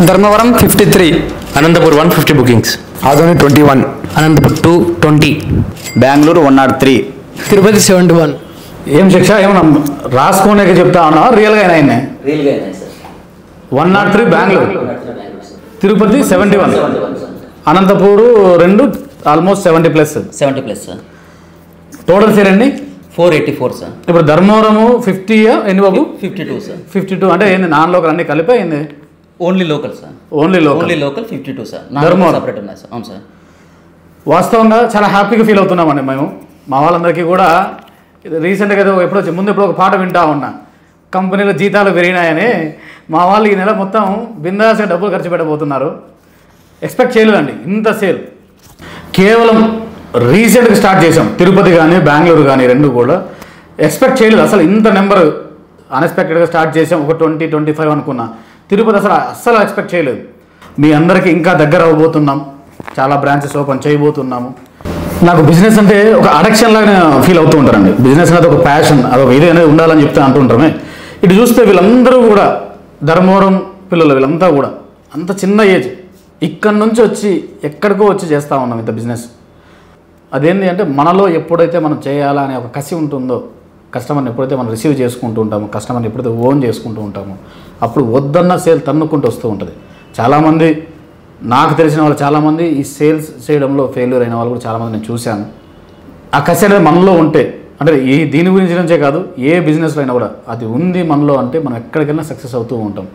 Dharmavaram 53, Anantapur 150 bookings, Adoni 21, Anantapur 220, Bengaluru 103, Tirupati 71. ఏం శిక్ష ఏమన్నా రాసుకోనే చెప్తా ఉన్నా రియల్గా అయినా? రియల్గా అయినాయి sir. 103 Bengaluru, Tirupati 71, Anantapur 2 almost 70+. 70+ sir. Total sale అండి 484 సార్. ఇప్పుడు ధర్మవరము 50 ఎన్ని బాబు? 52 సార్. 52 అంటే ఏంది నాన్ లోకల్ అన్ని కలిపి అయింది? Only local sir. Only only local 52 sir. Dharmavaram separate ఉన్నాయి సార్. అవును సార్. వాస్తవంగా చాలా హ్యాపీగా ఫీల్ అవుతున్నామండి మేము. మా వాళ్ళందరికీ కూడా రీసెంట్గా ఏదో ఎప్పుడో ఒక పాట వింటా ఉన్నా, కంపెనీలో జీతాలు పెరిగినాయని. మా వాళ్ళు ఈ నెల మొత్తం బిందాస్గా డబ్బులు ఖర్చు పెట్టబోతున్నారు. ఎక్స్పెక్ట్ చేయలేదండి ఇంత సేల్. కేవలం రీసెంట్గా స్టార్ట్ చేసాం, తిరుపతి కానీ బెంగళూరు కానీ రెండు కూడా ఎక్స్పెక్ట్ చేయలేదు అసలు. ఇంత నెంబర్ అన్ఎక్స్పెక్టెడ్గా స్టార్ట్ చేసాం. ఒక 20-25 అనుకున్నా. తిరుపతి అస్సలు ఎక్స్పెక్ట్ చేయలేదు. మీ అందరికీ ఇంకా దగ్గర అవ్వబోతున్నాం, చాలా బ్రాంచెస్ ఓపెన్ చేయబోతున్నాము. నాకు బిజినెస్ అంటే ఒక అడిక్షన్ లాగా ఫీల్ అవుతూ ఉంటారండి. బిజినెస్ అనేది ఒక ప్యాషన్, అదొక ఇది అనేది ఉండాలని చెప్తే అంటుంటామే. ఇటు చూస్తే వీళ్ళందరూ కూడా ధర్మవరం పిల్లలు, వీళ్ళంతా కూడా అంత చిన్న ఏజ్, ఇక్కడి నుంచి వచ్చి ఎక్కడికో వచ్చి చేస్తూ ఉన్నాం ఇంత బిజినెస్. అదేంటి అంటే మనలో ఎప్పుడైతే మనం చేయాలా అనే ఒక కసి ఉంటుందో, కస్టమర్ని ఎప్పుడైతే మనం రిసీవ్ చేసుకుంటూ ఉంటామో, కస్టమర్ని ఎప్పుడైతే ఓన్ చేసుకుంటూ ఉంటామో, అప్పుడు వద్దన్న సేల్ తన్నుకుంటూ వస్తూ ఉంటుంది. చాలామంది నాకు తెలిసిన వాళ్ళు చాలామంది ఈ సేల్స్ చేయడంలో ఫెయిల్యూర్ అయిన వాళ్ళు కూడా చాలామంది నేను చూశాను. ఆ కసి అనేది మనలో ఉంటే, అంటే దీని గురించి నుంచే కాదు, ఏ బిజినెస్లో అయినా కూడా అది ఉంది మనలో అంటే మనం ఎక్కడికైనా సక్సెస్ అవుతూ ఉంటాం.